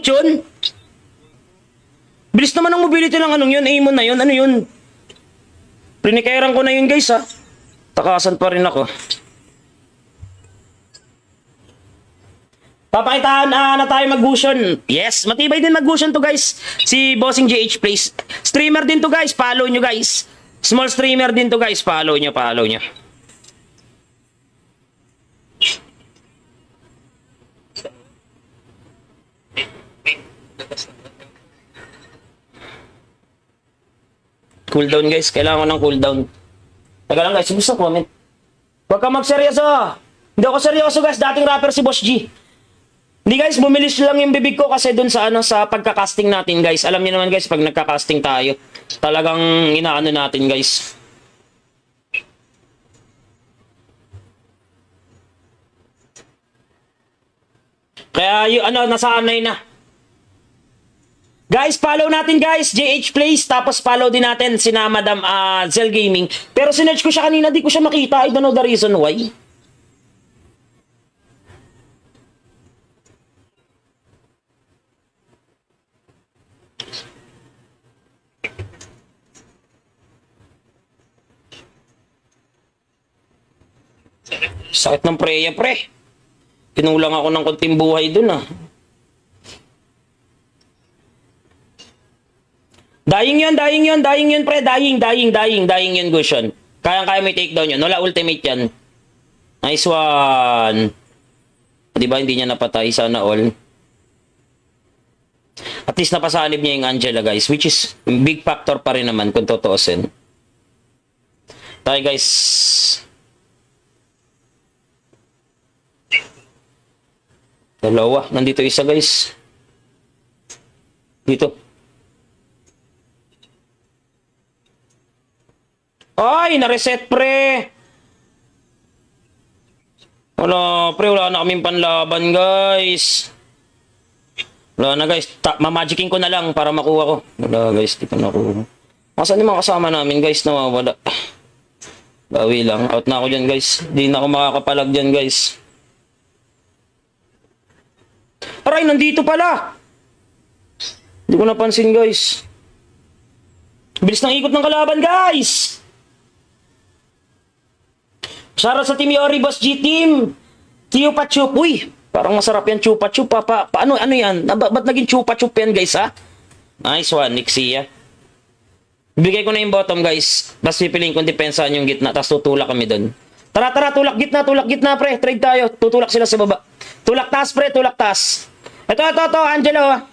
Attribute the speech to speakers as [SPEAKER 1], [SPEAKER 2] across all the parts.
[SPEAKER 1] Pangit yun. Bilis naman ang mobility ng anong yun, Amon na yun. Ano yun? Prinikairan ko na yun guys ha. Takasan pa rin ako. Papakitaan na tayo mag-Gusion. Yes, matibay din mag-Gusion to guys. Si Bossing JH Plays. Streamer din to guys, follow nyo guys. Small streamer din to guys, follow nyo. Cooldown guys, kailangan ko ng cooldown. Taga lang guys, gusto comment. Huwag ka magseryoso. Hindi ako seryoso guys, dating rapper si Boss G. Hindi guys, bumilis lang yung bibig ko kasi dun sa sa pagka-casting natin guys. Alam niyo naman guys, pag nagka-casting tayo, talagang inaano natin guys. Kaya yung nasanay na. Guys, follow natin guys, JH Plays, tapos follow din natin sina Madam Zell Gaming. Pero sinerch ko siya kanina, di ko siya makita. I don't know the reason why. Sakit ng preya, pre. Kinulang ako ng konting buhay dun, ah. Dying yun, pre. Dying yun, Gusion. Kaya may takedown yun. Wala ultimate yan. Nice one. Diba, hindi niya napatay. Sana all. At least napasanib niya yung Angela, guys. Which is, big factor pa rin naman kung totoosin. Tayo, guys. Dalawa. Nandito isa, guys. Dito. Ay, na-reset, pre. Wala, pre. Wala na kaming panlaban, guys. Wala na, guys. Mamagicking ko na lang para makuha ko. Wala, guys. Di ko nakuha. Masan yung mga kasama namin, guys? Nawawala. Bawi lang. Out na ako dyan, guys. Di na ako makakapalag dyan, guys. Aray, nandito pala. Hindi ko napansin, guys. Bilis ng ikot ng kalaban, guys. Shoutout sa Team Yori, Boss G Team. Chupa Chup. Uy, parang masarap yan, Chupa Chup. Paano yan? Ba't naging Chupa Chup yan, guys, ha? Nice one, Nixia. Bigay ko na yung bottom, guys. Tapos pipiliin kong depensahan yung gitna. Tapos tutulak kami doon. Tara, tulak gitna, pre. Trade tayo. Tutulak sila sa baba. Tulak taas, pre. Tulak taas. Ito, Angelo.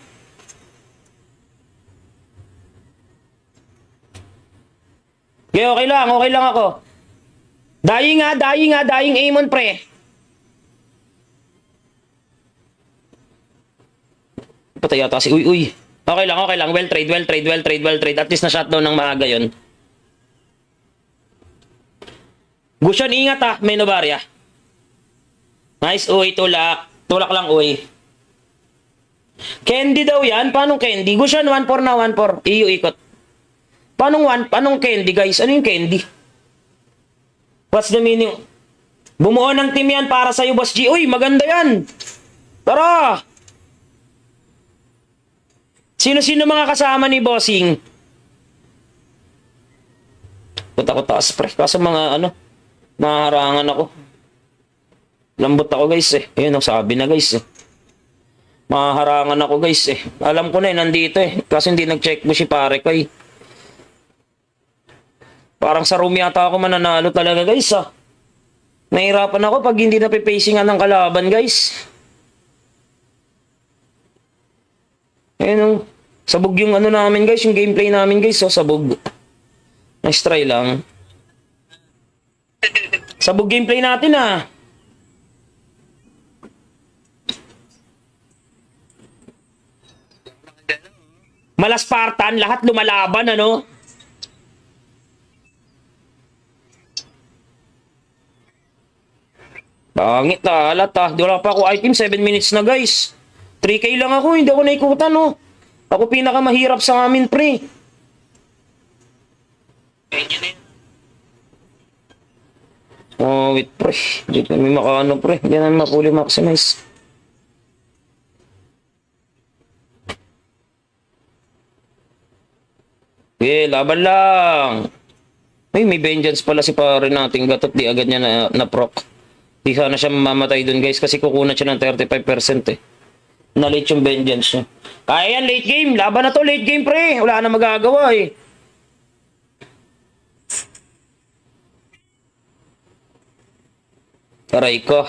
[SPEAKER 1] Okay lang ako. Dying Amon, pre. Patay yata si uy. Okay lang. Well trade. At least na shutdown ng maaga yun. Gusion, ingat ha. May Novaria. Nice, uy. Tulak lang, uy. Candy daw yan? Paano candy? Gusion, 1-4 na, 1-4. Iyo, ikot. Paanong candy, guys? Ano yung candy? What's the meaning? Bumuo ng team yan para sa'yo, Boss G. Uy, maganda yan. Tara! Sino mga kasama ni Bossing? Punta ko taas, pre. Kaso maharangan ako. Lambot ako, guys, eh. Ayun, sabi na, guys, eh. Maharangan ako, guys, eh. Alam ko na, nandito, eh. Kasi hindi nag-check mo si pare ko, eh. Parang sa room yata ako mananalo talaga, guys, ah. Nahirapan ako pag hindi napipacingan ng kalaban, guys. Ayun, sabog yung namin, guys, yung gameplay namin, guys, oh, sabog. Nice try lang. Sabog gameplay natin, ah. Malaspartan, lahat lumalaban, ano? Pangit na, alat ah. Di wala pa ako item, 7 minutes na, guys. 3K lang ako, hindi ako naikutan, no. Ako pinakamahirap sa amin, pre. Oh, wait, pre. Hindi namin makaano, pre. Hindi namin mapuli maximize. Laban lang. Ay, may vengeance pala si pare nating gatot. Di agad niya na-proc. Di sana siya mamamatay dun guys kasi kukunan siya ng 35% eh. Na-late yung vengeance niya. Kaya yan, late game. Laban na to, late game pre. Wala na magagawa eh. Aray ko.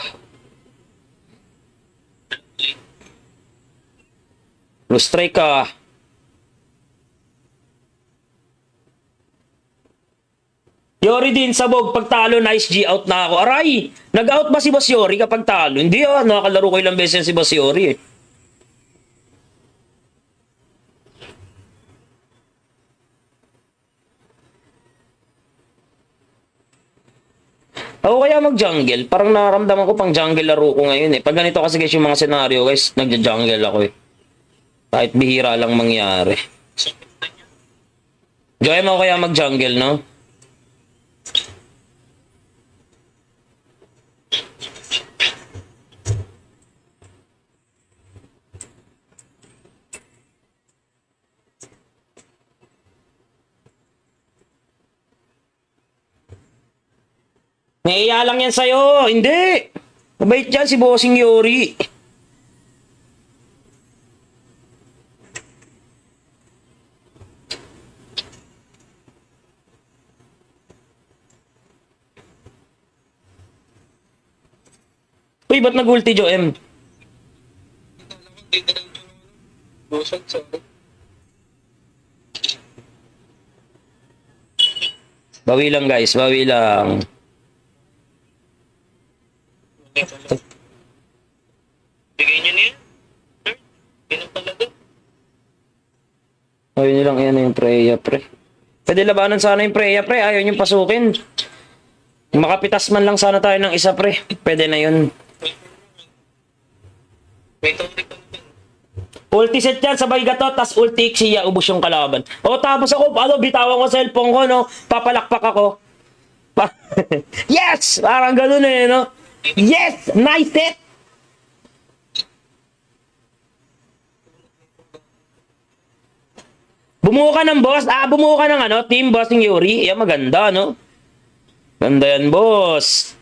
[SPEAKER 1] Blue strike ka. Yori din sabog pagtalo, nice G out na ako. Aray, nag-out ba si Boss Yori kapag talo? Hindi nakakalaro ko ilang beses si Boss Yori eh. Ako kaya mag-jungle, parang nararamdaman ko pang jungle laro ko ngayon eh. Pag ganito kasi guys yung mga senaryo guys, nagja-jungle ako eh. Kahit bihira lang mangyari. Joy mo kaya mag-jungle, no? Naiya lang yan sa'yo. Hindi. Mabait yan si Bossing Yori. Uy, ba't nag-ulti, Joem? Bawi lang, guys. Bawi lang.
[SPEAKER 2] Bigay nyo na yan. Ganun talaga.
[SPEAKER 1] Ayaw nilang yan yung Freya, pre. Pwede labanan sana yung Freya, pre. Ayaw niyong pasukin. Makapitas man lang sana tayo ng isa, pre. Pwede na yun.
[SPEAKER 2] May tawag ko na.
[SPEAKER 1] Ulti set yan, sabay gato, tas ulti siya, ubos yung kalaban. O tapos ako, bitawan ko sa cellphone ko, no? Papalakpak ako. Yes! Parang ganun eh, no? Yes! Nice set! Bumuo ka ng boss. Bumuo ka ng team bossing Yuri. Yan, maganda, no? Ganda yan, boss.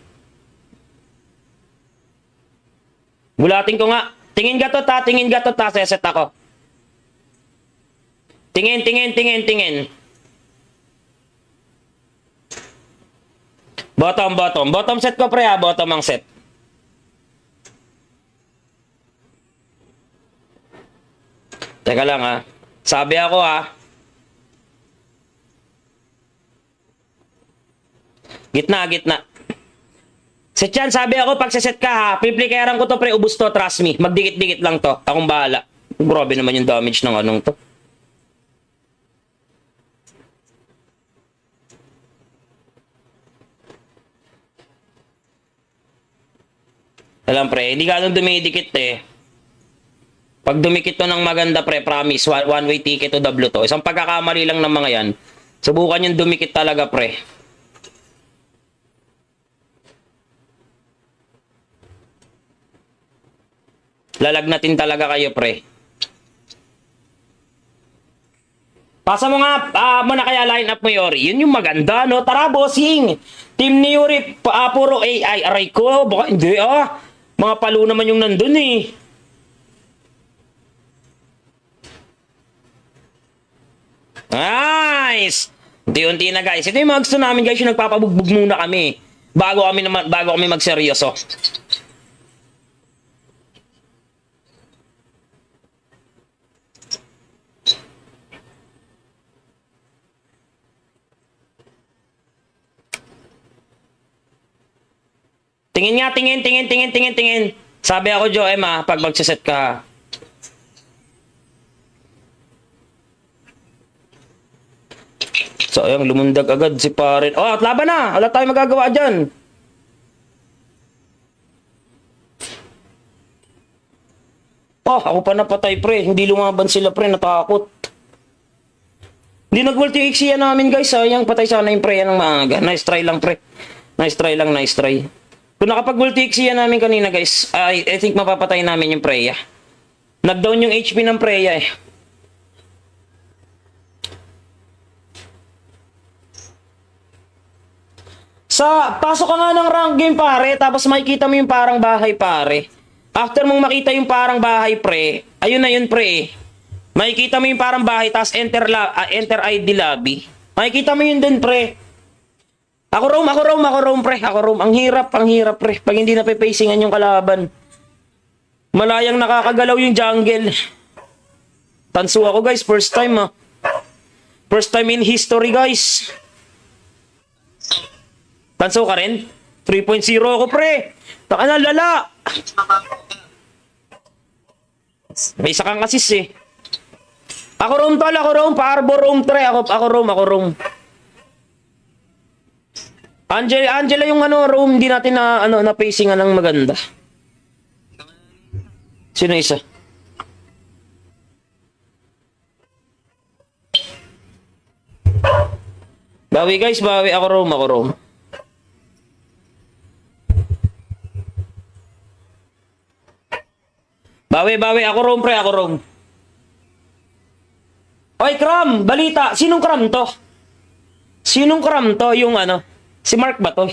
[SPEAKER 1] Bulatin ko nga. Tingin gato ta, seset ako. Tingin. Bottom. Bottom set ko, pre, bottom ang set. Teka lang, Sabi ako, Gitna. Set yan, sabi ako, pag set ka, piplikeran ko to, pre, ubus to, trust me. Magdikit-dikit lang to. Akong bahala. Grabe naman yung damage ng anong to. Alam, pre, hindi ganun dumidikit eh. Pag dumikit to ng maganda, pre, promise, one-way ticket to W to. Isang pagkakamali lang ng mga yan. Subukan yung dumikit talaga, pre. Lalagnatin talaga kayo, pre. Pasa mo nga muna kaya line up mo, Yori. Yun yung maganda, no? Tara, bossing! Team ni Yori, puro AI. Aray ko, baka hindi, Mga palo naman yung nandun, eh. Nice! Unti-unti na, guys. Ito yung mga gusto namin, guys, yung nagpapabugbog muna kami. Bago kami magseryoso. Tingin nga, tingin. Sabi ako, Joem, pag magsiset ka. So, ayun, lumundag agad si pare. At laban na! Wala tayong magagawa dyan. Ako pa napatay, pre. Hindi lumaban sila, pre. Natakot. Hindi nag-ulti X yan namin, guys. Sayang, patay sana yung pre ng maaga. Nice try lang, pre. Nice try. Kung nakapag-ulti X yan namin kanina, guys, I think mapapatay namin yung Freya. Nag-down yung HP ng Freya, eh. Pasok ka nga ng rank game, pare, tapos makikita mo yung parang bahay, pare. After mong makita yung parang bahay, pre, ayun na yun, pre. Makikita mo yung parang bahay, tapos enter ID lobby. Makikita mo yun din, pre. Ako roam, pre. Ako roam. Ang hirap, pre. Pag hindi nape-facingan yung kalaban. Malayang nakakagalaw yung jungle. Tanso ako, guys. First time, ah. First time in history, guys. Tanso ka rin? 3.0 ako, pre. Taka na, lala. May isa kang assist, eh. Ako roam, tol. Ako roam. Pa-arbor roam, tre. Ako roam. Angela yung roam. Hindi natin na pacingan ng maganda. Sino isa? Bawi, guys. Bawi. Ako roam. Bawi. Ako roam, pre. Ako roam. Oy, Kram! Balita! Sinong Kram to? Sinong Kram to? Yung si Mark ba to?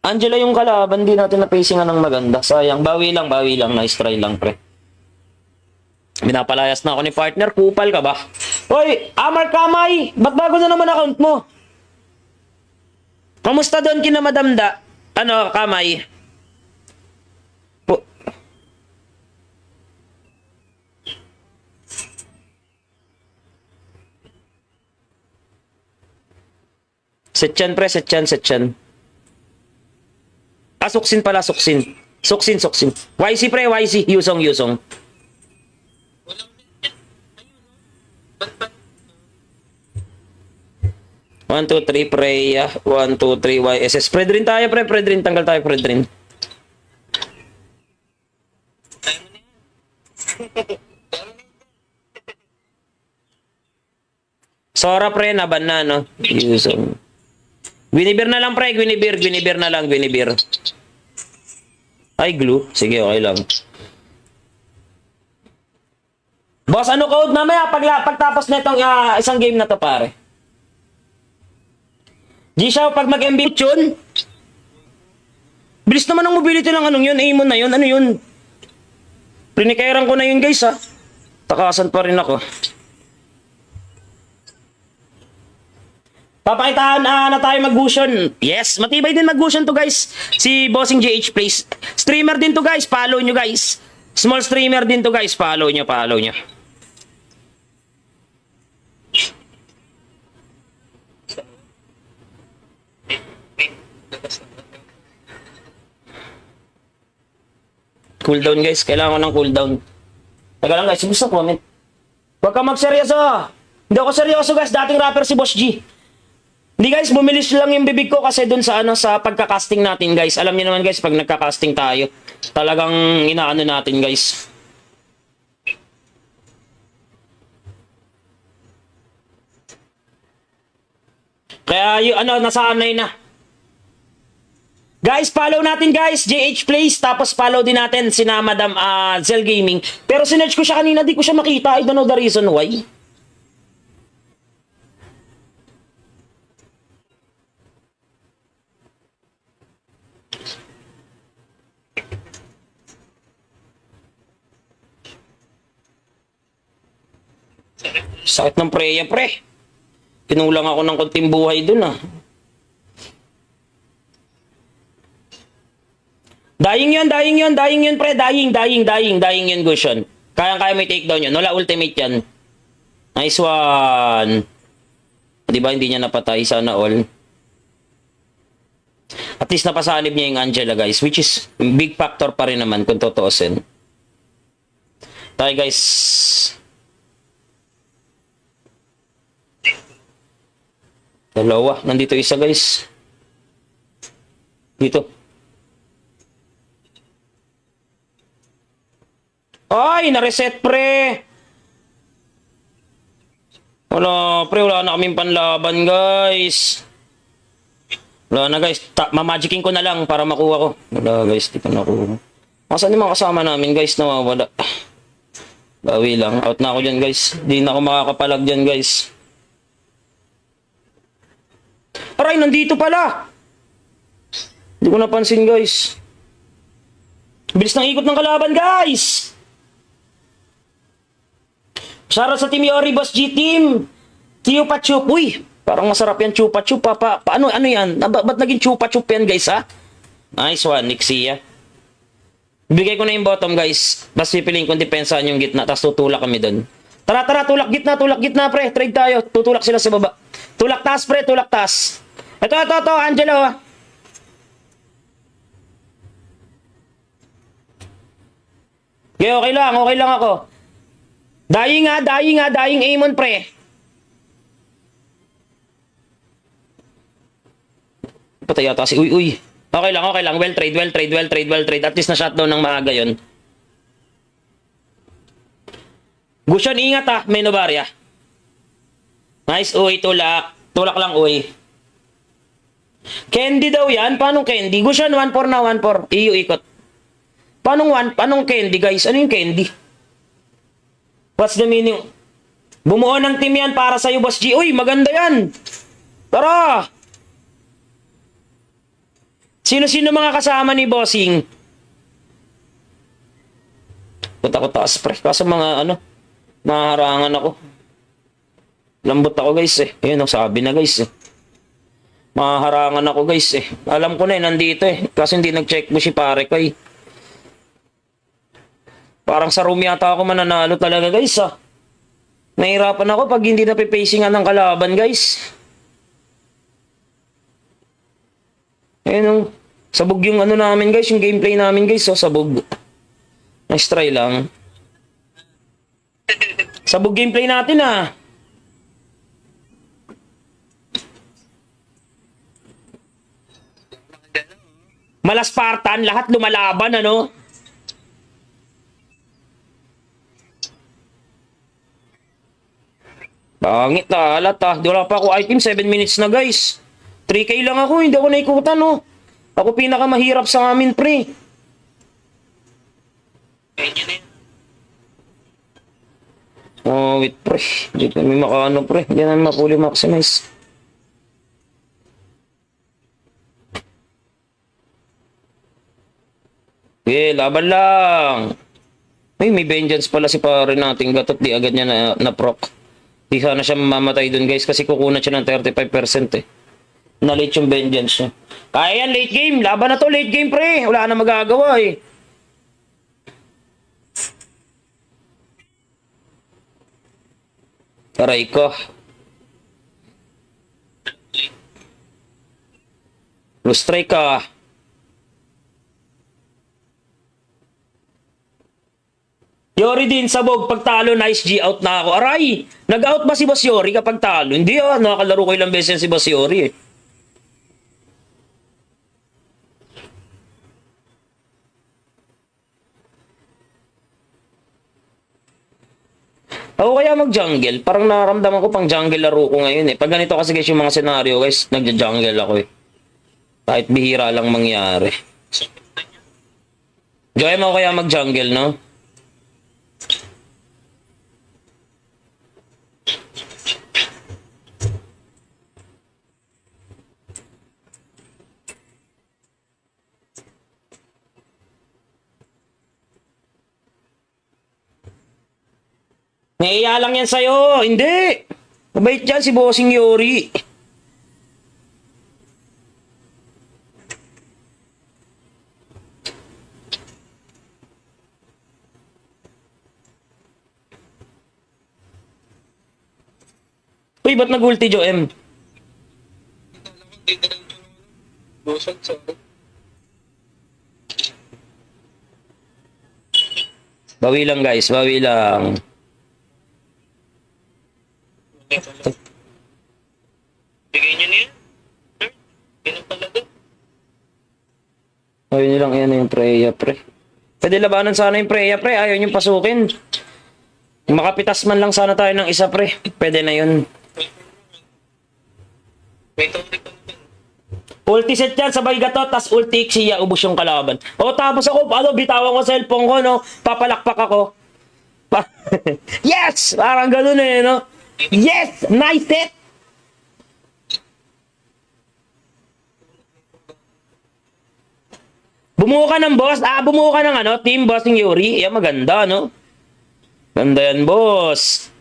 [SPEAKER 1] Angela yung kalaban. Di natin na-pacingan ng maganda. Sayang. Bawi lang. Nice try lang, pre. Binapalayas na ako ni partner. Kupal ka ba? Oy! Mark Kamay! Ba't bago na naman account mo? Kamusta doon kina Madam Da? Kamay? Setchan, pre. Setchan. Suksin pala. Suksin. YC, pre. YC. Yusong. 1, 2, 3, Freya. 1, 2, 3, YSS. Fred rin tayo, pre. Fred rin. Tanggal tayo, Fred rin. Sora, pre. Naban na, no? Yusong. Guinevere na lang, pre. Guinevere na lang. Ay, glue. Sige, okay lang. Boss, code mamaya pagtapos na itong isang game na to, pare? G-Shaw, pag mag-MB yun? Bilis naman ang mobility lang yun. Aimon na yun. Ano yun? Prinikairan ko na yun, guys, ha? Takasan pa rin ako. Papakitaan na tayo mag-gusion. Yes, matibay din mag-gusion to, guys. Si Bossing JH Plays. Streamer din to, guys. Follow nyo, guys. Small streamer din to, guys. Follow nyo. Cooldown, guys. Kailangan ko ng cooldown. Taga lang, guys. Gusto comment. Huwag ka magseryoso. Hindi ako seryoso, guys. Dating rapper si Boss G. Hindi, guys, bumilis lang yung bibig ko kasi dun sa sa pagka-casting natin, guys. Alam niyo naman, guys, pag nagka-casting tayo, talagang inaano natin, guys. Kaya yung nasanay na. Guys, follow natin, guys, JH Plays, tapos follow din natin sina Madam Zell Gaming. Pero sinerch ko siya kanina, di ko siya makita. I don't know the reason why. Sakit ng Freya, pre. Pinulang ako ng konting buhay dun, Dying yun, pre. Dying yun, Gusion. Kaya may takedown yun. Wala ultimate yan. Nice one. Diba, hindi niya napatay. Sana all. At least napasanib niya yung Angela, guys. Which is, big factor pa rin naman kung totoosin. Tayo, guys. Dalawa. Nandito isa, guys. Dito. Ay, na-reset, pre. Wala, pre. Wala na kaming panlaban, guys. Wala na, guys. Mamagicking ko na lang para makuha ko. Wala, guys. Di ko nakuha. Masan yung mga kasama namin, guys? Nawawala. Bawi lang. Out na ako dyan, guys. Di na ako makakapalag dyan, guys. Aray, nandito pala. Hindi ko napansin, guys. Bilis ng ikot ng kalaban, guys. Shoutout sa Team Yori, Boss G Team. Chupa Chup. Uy, parang masarap yan, Chupa Chup. Paano yan? Ba't naging Chupa Chup yan, guys, ha? Nice one, Nixia. Bigay ko na yung bottom, guys. Tapos pipiliin kong depensahan yung gitna. Tapos tutulak kami doon. Tara, tulak gitna, pre. Trade tayo. Tutulak sila sa baba. Tulak taas, pre. Tulak taas. Ito, Angelo, ha. Okay lang ako. Dying Amon, pre. Patay yata si uy. Okay lang. Well trade. At least na shutdown ng maaga yun. Gusyon, ingat ha, may Novaria. Nice, uy, tulak. Tulak lang, uy. Candy daw yan? Paano candy? Gusyon, 1-4 na, 1-4. Iyo, ikot. Paanong candy, guys? Ano yung candy? What's the meaning? Bumuo ng team yan para sa'yo, Boss G. Uy, maganda yan. Tara! Sino mga kasama ni Bossing? Punta ko taas, pre. Kaso maharangan ako. Lambot ako, guys, eh. Ayun, sabi na, guys, eh. Maharangan ako, guys, eh. Alam ko na, nandito, eh. Kasi hindi nag-check mo si pare ko, eh. Parang sa room yata ako mananalo talaga, guys, ah. Nahirapan ako pag hindi napipacingan ng kalaban, guys. Ayun, oh. Sabog yung namin, guys. Yung gameplay namin, guys, oh. Sabog. Nice try lang. Sabog gameplay natin, ah. Malaspartan, lahat lumalaban, ano? Pangit na, alat, ah. Di wala pa ako item, 7 minutes na, guys. 3K lang ako, hindi ako naikutan, no? Ako pinakamahirap sa amin, pre. Oh, wait, pre. Hindi kami makaano, pre. Hindi namin mapuli maximize. Okay, laban lang. May vengeance pala si pare nating gatot. Di agad niya na-proc. Di sana siya mamamatay dun, guys, kasi kukunan siya ng 35% eh. Na-late yung vengeance niya. Kaya yan, late game. Laban na to, late game, pre. Wala na magagawa eh. Aray ko. Blue strike ka. Yori din, sabog. Pagtalo, nice G, out na ako. Aray! Nag-out ba si Boss Yori kapag talo? Hindi ah, nakakalaro ko ilang beses si Boss Yori eh. Ako kaya mag-jungle. Parang nararamdaman ko pang jungle laro ko ngayon eh. Pag ganito kasi guys yung mga senaryo guys, nag-jungle ako eh. Kahit bihira lang mangyari. Joy mo kaya mag-jungle, no? Naiya lang yan sa'yo. Hindi. Mabait yan si Bossing Yori. Uy, ba't nag-ulti, Joem? Bawi lang, guys. Bawi lang.
[SPEAKER 2] Bigay nyo niya. Ganun talaga.
[SPEAKER 1] Ayaw nilang yan yung Freya, pre. Pwede labanan sana yung Freya, pre. Ayaw niyong pasukin. Makapitas man lang sana tayo ng isa, pre. Pwede na yun.
[SPEAKER 2] May tawag ko naman.
[SPEAKER 1] Ulti set yan, sabay gato, tas ulti siya, ubos yung kalaban. O tapos ako, bitawan ko cellphone ko, no? Papalakpak ako. Yes! Parang ganun eh, no? Yes! Nice set! Bumuo ka ng boss. Bumuo ka ng ano, team bossing Yuri. Yan, maganda, no? Ganda yan, boss.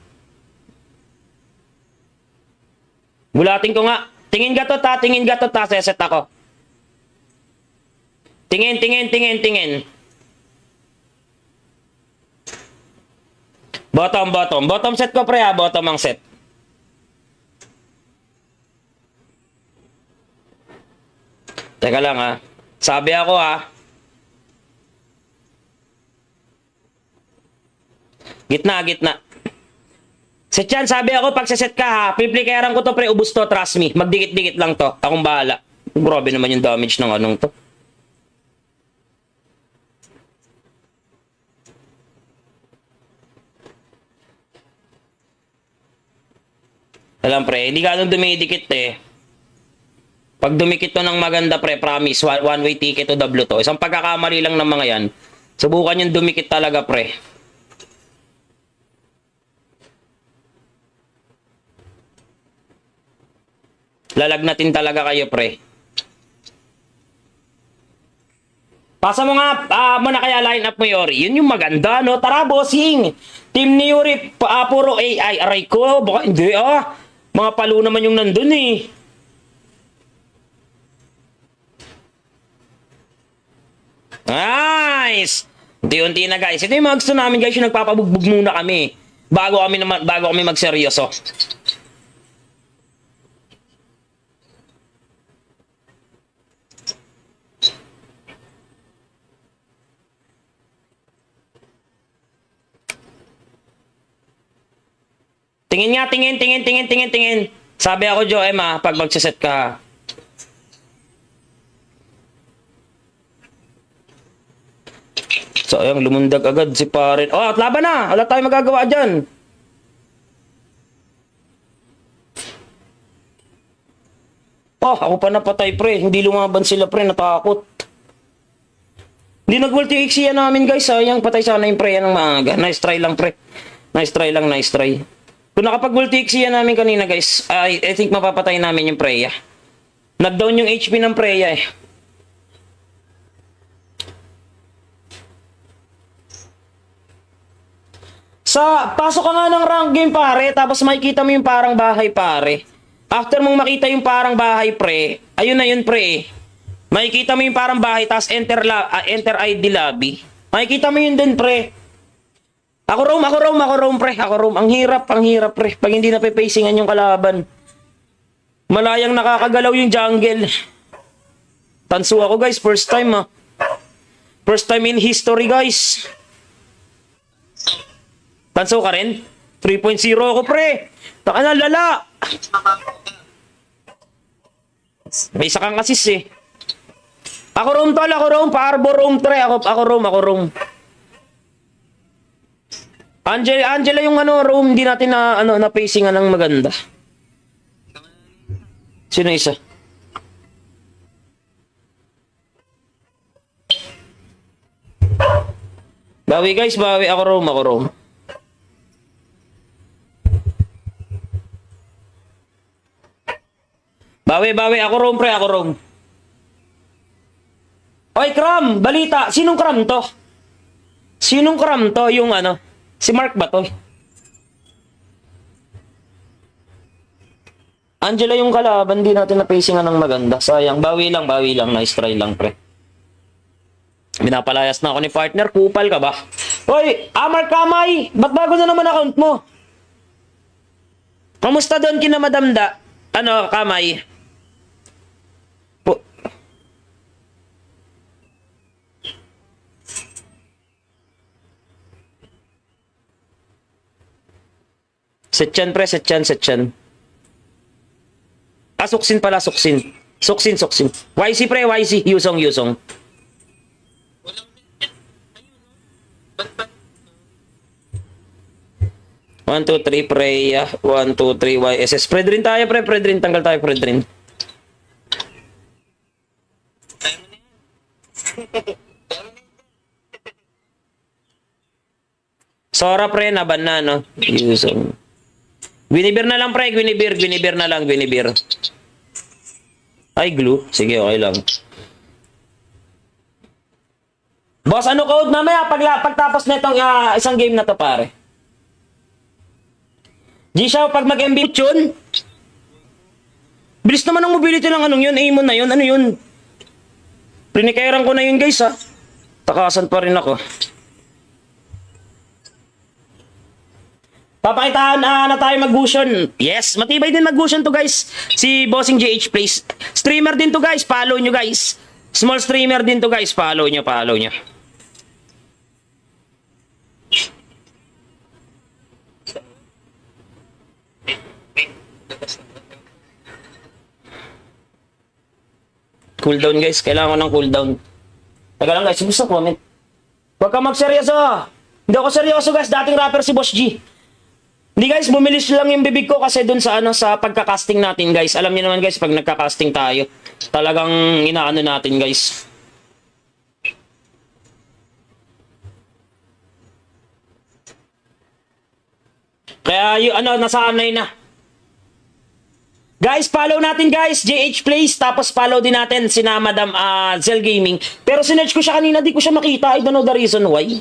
[SPEAKER 1] Gulatin ko nga. Tingin ka to, ta. Tingin ka to, ta. Seset ako. Tingin, tingin, tingin, tingin. Bottom, bottom. Bottom set ko, pre, ha. Bottom ang set. Teka lang, ha. Sabi ako, ha. Gitna, gitna. Set yan, sabi ako, pag set ka, ha. Piplikaran ko to, pre. Ubus to, trust me. Magdikit-dikit lang to. Akong bahala. Grabe naman yung damage ng anong to. Alam, pre, hindi ganun dumidikit, eh. Pag dumikit to ng maganda, pre, promise, one-way ticket to W to. Isang pagkakamali lang ng mga yan. Subukan yung dumikit talaga, pre. Lalagnatin talaga kayo, pre. Pasa mo nga, muna kaya line up mo, Yuri. Yun yung maganda, no? Tara, bossing! Team ni Yuri, puro AI. Aray ko, baka hindi, mga palo naman yung nandun, eh. Nice! Unti-unti na, guys. Ito yung mga gusto namin, guys, yung nagpapabugbog muna kami. Bago kami magseryoso. Tingin nga, tingin, tingin, tingin, tingin, tingin. Sabi ako, Joem, pag magsaset ka. So, ayun, lumundag agad si pare. Oh, at laban na! Wala tayong magagawa dyan. Oh, ako pa napatay, pre. Hindi lumaban sila, pre. Natakot. Hindi nag-multi X yan namin, guys. Sayang, patay sana yung pre yan ng maaga. Nice try lang, pre. Nice try lang, nice try. Kung nakapag-multi X yan namin kanina, guys, I think mapapatay namin yung Freya. Nag-down yung HP ng Freya, eh. Pasok ka nga ng rank game, pare, tapos makikita mo yung parang bahay, pare. After mong makita yung parang bahay, pre, ayun na yun, pre. Makikita mo yung parang bahay, tapos enter ID lobby. Makikita mo yun dun, pre. Ako roam, pre. Ako roam. Ang hirap, pre. Pag hindi na pe-facingan yung kalaban. Malayang nakakagalaw yung jungle. Tanso ako, guys. First time, First time in history, guys. Tanso ka rin? 3.0 ako, pre. Taka na, lala. May isa kang assist, eh. Ako roam, tol. Ako roam. Pa-arbor roam, tre. Ako roam. Angela yung room, hindi natin na pacingan ng maganda. Sino isa? Bawi, guys, bawi. Ako roam. Bawi. Ako roam, pre. Ako roam. Oy, Kram! Balita! Sinong Kram to? Sinong Kram to? Yung si Mark ba to? Angela yung kalaban, di natin na-pacingan ng maganda. Sayang, bawi lang. Nice try lang, pre. Binapalayas na ako ni partner. Kupal ka ba? Hoy, Mark Kamay! Ba't bago na naman account mo? Kamusta doon kina Madam Da? Kamay? Setyan, pre. Setyan. Suksin pala. Suksin. YC, pre. YC. Yusong. 1, 2, 3, Freya. 1, 2, 3, YSS. Fred rin tayo, pre. Fred rin. Tanggal tayo, Fred rin. Sora, pre. Naban na, no? Yusong. Guinevere na lang, pre. Guinevere na lang. Ay, glue. Sige, okay lang. Boss, ano code mamaya pagtapos na itong isang game na to, pare? G-Shaw, pag mag-MB yun? Bilis naman ang mobility lang anong yun, Amon na yun, ano yun? Prinikairan ko na yun guys ha. Takasan pa rin ako. Papakitaan na tayo mag-Gusion. Yes, matibay din mag-Gusion to guys. Si Bossing JH Plays. Streamer din to guys, follow nyo guys. Small streamer din to guys, follow nyo, follow nyo. Cooldown guys, kailangan ko ng cooldown. Taga lang guys, gusto comment. Huwag ka magseryoso. Hindi ako seryoso guys, dating rapper si Boss G. Hindi guys, bumilis lang yung bibig ko kasi dun sa sa pagka-casting natin guys. Alam niyo naman guys, pag nagka-casting tayo, talagang inaano natin guys. Kaya yung nasanay na. Guys, follow natin guys, JH Plays, tapos follow din natin sina Madam Zell Gaming. Pero sinerch ko siya kanina, di ko siya makita. I don't know the reason why.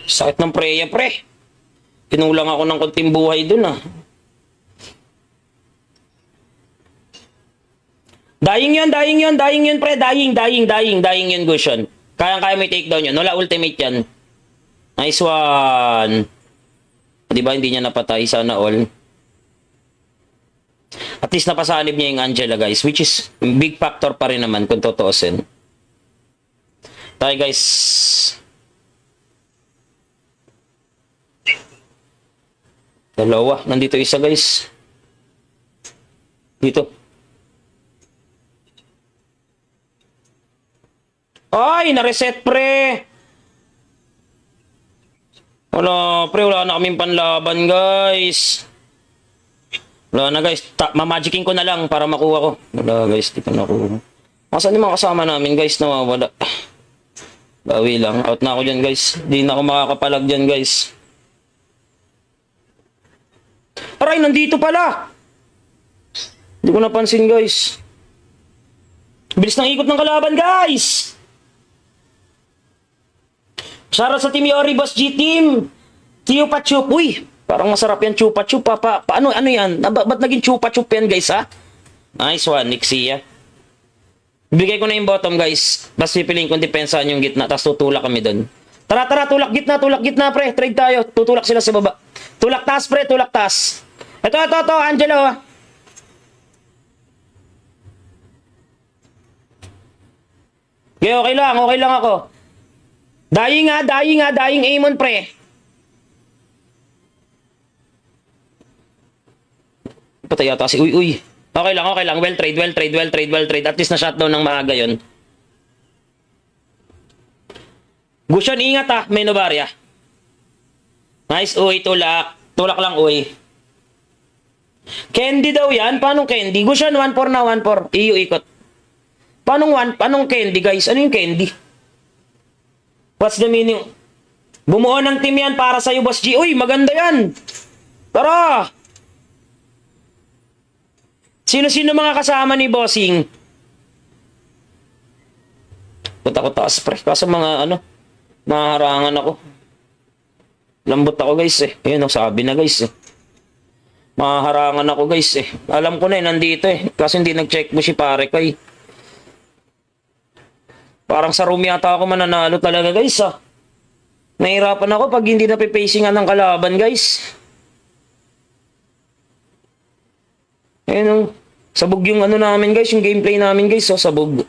[SPEAKER 1] Sakit ng preya, pre. Pinulang ako ng konting buhay dun Dying yun, pre. Dying yun, Gusion. Kaya may takedown yun. Wala ultimate yan. Nice one. Diba, hindi niya napatay. Sana all. At least napasanib niya yung Angela, guys. Which is, big factor pa rin naman kung totoosin. Tayo, guys. Dalawa. Nandito isa, guys. Dito. Ay, na-reset, pre. Wala, pre. Wala na kaming panlaban, guys. Wala na, guys. Mamagicking ko na lang para makuha ko. Wala, guys. Di ko nakuha. Masan yung mga kasama namin, guys? Nawawala. Bawi lang. Out na ako dyan, guys. Di na ako makakapalag dyan, guys. Aray, nandito pala. Hindi ko napansin, guys. Bilis ng ikot ng kalaban, guys. Shoutout sa Team Yori, Boss G Team. Chupa Chup. Uy, parang masarap yan, Chupa Chup. Paano yan? Ba't naging Chupa Chup yan, guys, ha? Nice one, Nixia. Bigay ko na yung bottom, guys. Tapos pipiliin kong depensahan yung gitna. Tapos tutulak kami doon. Tara, tulak gitna, pre. Trade tayo. Tutulak sila sa baba. Tulak taas, pre. Tulak taas. Ito, Angelo, ha? Okay lang ako. Dying Amon, pre. Patay yata si uy. Okay lang. Well trade. At least na shutdown ng maaga yun. Gusion, ingat ha. May Novaria. Nice, uy. Tulak lang, uy. Candy daw yan? Paano candy? Gusion, 1-4 na, 1-4. Iyo, ikot. Paanong candy, guys? Ano yung candy? What's the meaning? Bumuo ng team yan para sa'yo, Boss G. Uy, maganda yan. Tara! Sino mga kasama ni Bossing? Punta ko taas, pre. Kaso maharangan ako. Lambot ako, guys, eh. Ayun, sabi na, guys, eh. Maharangan ako, guys, eh. Alam ko na, nandito, eh. Kasi hindi nag-check mo si pare ko, eh. Parang sa room yata ako mananalo talaga, guys, ah. Nahirapan ako pag hindi napipacingan ng kalaban, guys. Ayun, sabog yung namin, guys, yung gameplay namin, guys, sabog.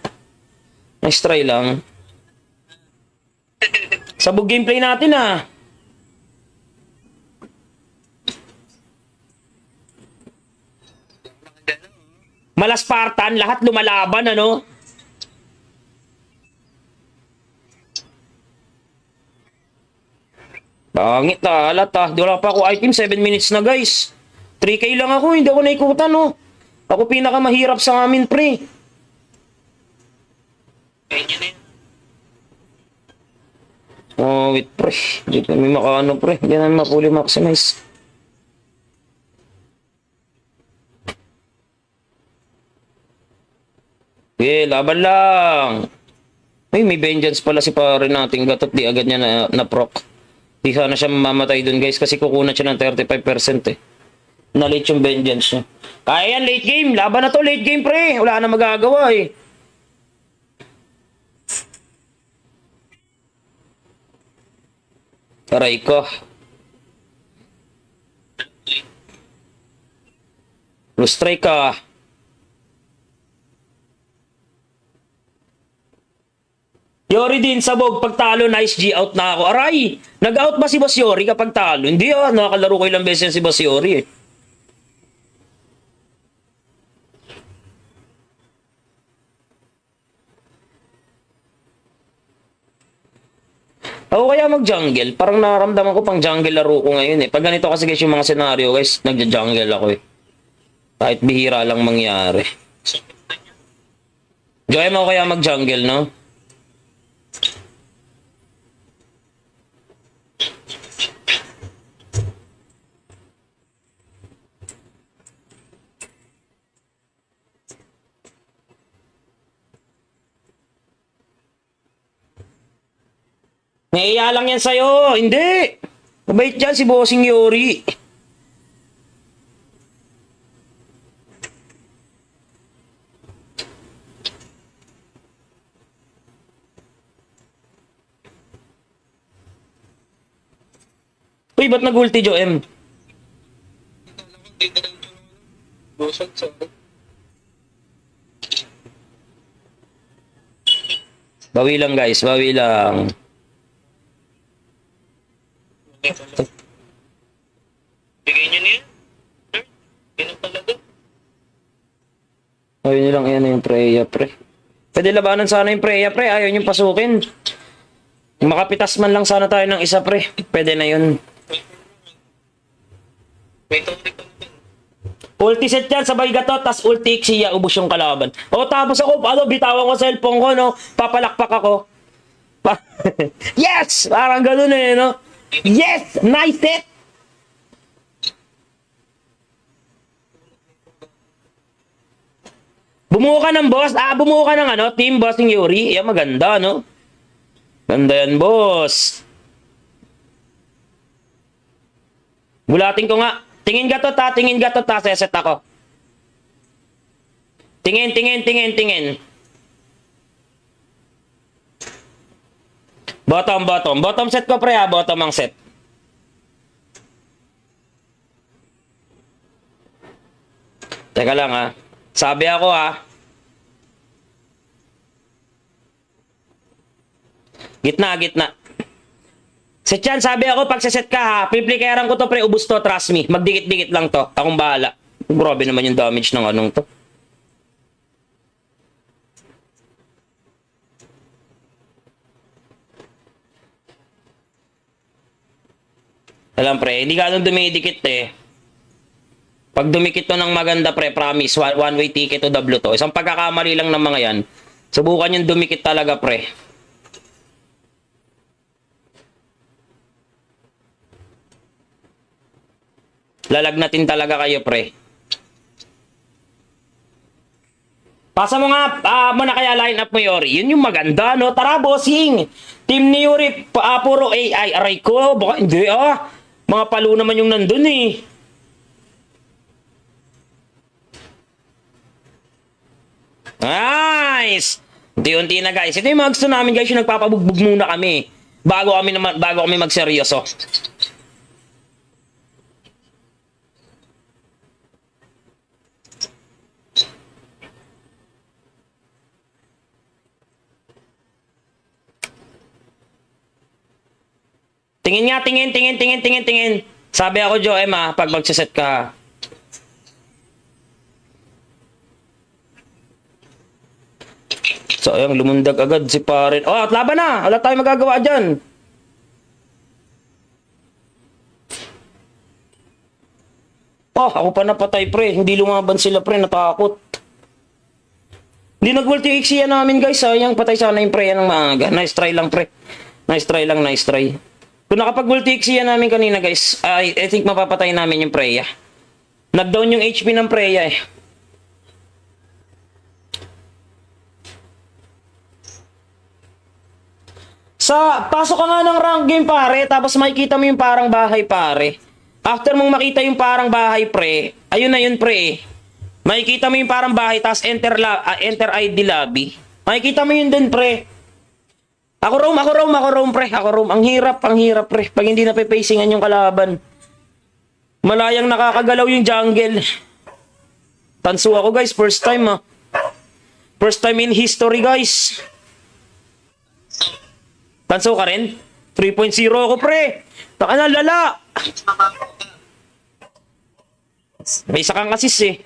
[SPEAKER 1] Nice try lang. Sabog gameplay natin, ah. Malaspartan, lahat lumalaban, ano? Pangit na, alat ah. Di wala pa ako item, 7 minutes na, guys. 3K lang ako, hindi ako naikutan, no. Ako pinakamahirap sa amin, pre. Oh, wait, pre. Hindi kami makaano, pre. Hindi namin mapuli maximize. Okay, laban lang. Ay, may vengeance pala si pare nating gatot. Di agad niya na-proc. Di sana siya mamamatay dun, guys, kasi kukunan siya ng 35% eh. Na-late yung vengeance niya. Kaya yan, late game. Laban na to, late game, pre. Wala na magagawa eh. Aray ko. Strike ka. Yori din, sabog. Pagtalo, nice G out na ako. Aray! Nag-out ba si Boss Yori kapag talo? Hindi ah. Nakakalaro ko ilang beses yan si Boss Yori eh. Ako kaya mag-jungle. Parang nararamdaman ko pang jungle laro ko ngayon eh. Pag ganito kasi guys yung mga senaryo guys, nagja-jungle ako eh. Kahit bihira lang mangyari. Joy mo kaya mag-jungle, no? Naiya lang yan sa'yo. Hindi. Mabait yan si Bossing Yori. Uy, ba't nag-ulti, Joem?
[SPEAKER 2] Busog sa...
[SPEAKER 1] Bawi lang, guys. Bawi lang.
[SPEAKER 2] Bigay nyo niya. Sir, ganun talaga.
[SPEAKER 1] Ayaw nyo lang yan yung Freya, pre. Pwede labanan sana yung Freya, pre. Ayaw nyo pasukin. Makapitas man lang sana tayo ng isa, pre. Pwede na yun.
[SPEAKER 2] May tawag ko naman.
[SPEAKER 1] Ulti set yan, sabay gato, tas ulti siya, ubos yung kalaban. O tapos ako, bitawan ko cellphone ko, no? Papalakpak ako. Yes! Parang ganun eh, no? Yes! Nice set! Bumuo ka ng boss. Bumuo ka ng ano, team boss ng Yuri. Yan, maganda, no? Ganda yan, boss. Gulatin ko nga. Tingin gatot ha, tingin gatot ha. Seset ako. Tingin, tingin, tingin, tingin. Bottom, bottom. Bottom set ko, pre ha. Bottom ang set. Teka lang ha. Sabi ako ha. Gitna, gitna. Set yan, sabi ako pag set ka ha. Piplikaran ko to pre, ubus to, trust me. Magdikit-dikit lang to. Akong bahala. Grabe naman yung damage ng anong to. Alam pre, hindi ganun dumidikit eh. Pag dumikit to ng maganda pre, promise, one way ticket to W to. Isang pagkakamali lang ng mga yan. Subukan yung dumikit talaga pre. Lalagnatin talaga kayo pre. Pasa mo nga muna kaya line up mo Yori. Yun yung maganda no. Tara bossing. Team ni Yuri puro AI. Aray ko. Baka hindi mga palo naman yung nandun eh. Nice! Unti-unti na guys. Ito yung mga gusto namin guys. Yung nagpapabugbog muna kami. Bago kami magseryoso. Tingin nga, tingin. Sabi ako, Joem pag magsiset ka. So, ayun, lumundag agad si pare. Oh, at laban na! Wala tayong magagawa dyan. Oh, ako pa napatay, pre. Hindi lumaban sila, pre. Natakot. Hindi nag-multi-Xia namin, guys. Sayang, patay sana yung pre ng maaga. Nice try lang, pre. Nice try lang, nice try. Kung nakapag-ulti siya namin kanina guys, I think mapapatay namin yung Freya. Nag-down yung HP ng Freya eh. Pasok ka nga ng rank game pare, tapos makikita mo yung parang bahay pare. After mong makita yung parang bahay pre, ayun na yun pre eh. Makikita mo yung parang bahay, tapos enter ID lobby. Makikita mo yun dun pre. Ako roam pre. Ang hirap pre. Pag hindi na pacingan yung kalaban. Malayang nakakagalaw yung jungle. Tanso ako guys, first time ah. First time in history guys. Tanso ka rin? 3.0 ako pre. Taka na lala. May isa kang assist eh.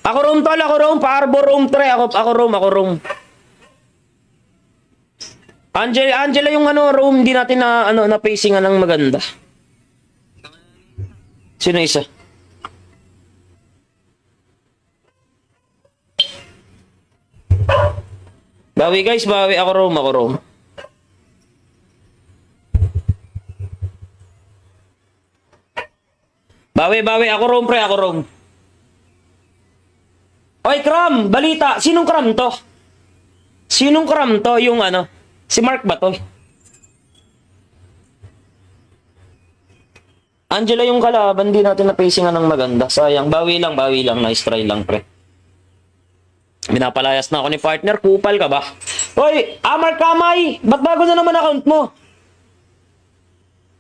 [SPEAKER 1] Ako roam tol, pa-arbor roam tre. Ako roam. Angela yung room, hindi natin na pacingan ng maganda. Sino isa? Bawi guys, bawi. Ako roam. Bawi. Ako roam pre, ako roam. Oy, Kram! Balita! Sinong Kram to? Yung si Mark ba to? Angela yung kalaban, di natin na-pacingan ng maganda. Sayang, bawi lang. Nice try lang, pre. Binapalayas na ako ni partner. Kupal ka ba? Hoy, Mark Kamay! Ba't bago na naman account mo?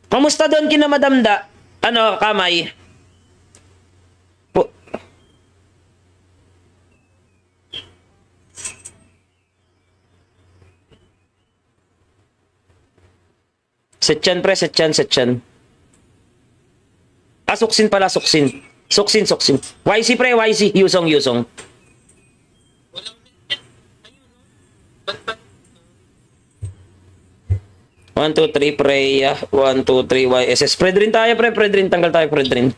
[SPEAKER 1] Kamusta doon kina Madam Da? Kamay? Setchan pre, setchan. Suksin pala. Suksin. YC pre, YC. Yusong. 1, 2, 3, Freya. 1, 2, 3, YSS. Fred rin tayo, pre. Tanggal tayo, Fred rin.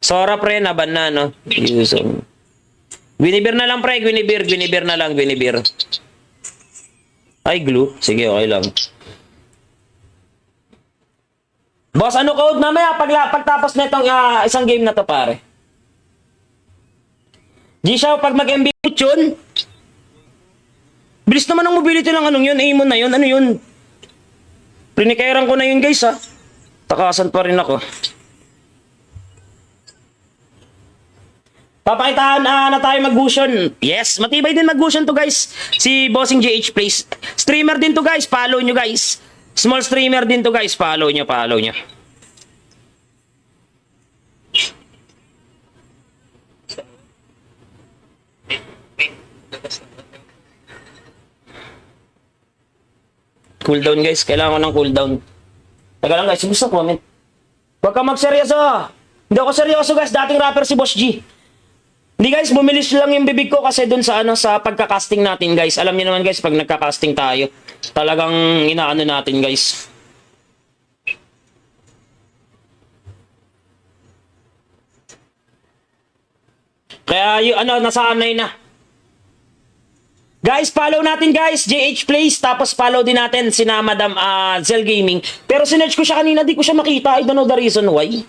[SPEAKER 1] Sora, pre. Naban na, no? Yusong. Guinevere na lang, pre. Guinevere na lang. Ay, glue. Sige, okay lang. Boss, ano code? Mamaya, pagtapos na itong isang game na to, pare. G-Shaw, pag mag-MVP yun. Bilis naman ang mobility ng yun. Aimon na yun. Ano yun? Prinikairan ko na yun, guys, ha. Takasan pa rin ako. Papakitaan na tayo mag-Gusion. Yes, matibay din mag-Gusion to guys. Si Bossing JH Plays. Streamer din to guys, follow nyo guys. Small streamer din to guys, follow nyo. Cooldown guys, kailangan ko ng cooldown. Taga lang guys, gusto comment. Huwag ka magseryoso. Hindi ako seryoso guys, dating rapper si Boss G. Hindi guys, bumilis lang yung bibig ko kasi dun sa sa pagka-casting natin guys. Alam niyo naman guys, pag nagka-casting tayo, talagang inaano natin guys. Kaya yung nasanay na. Guys, follow natin guys, JH Plays, tapos follow din natin sina Madam Zell Gaming. Pero sinerge ko siya kanina, di ko siya makita. I don't know the reason why.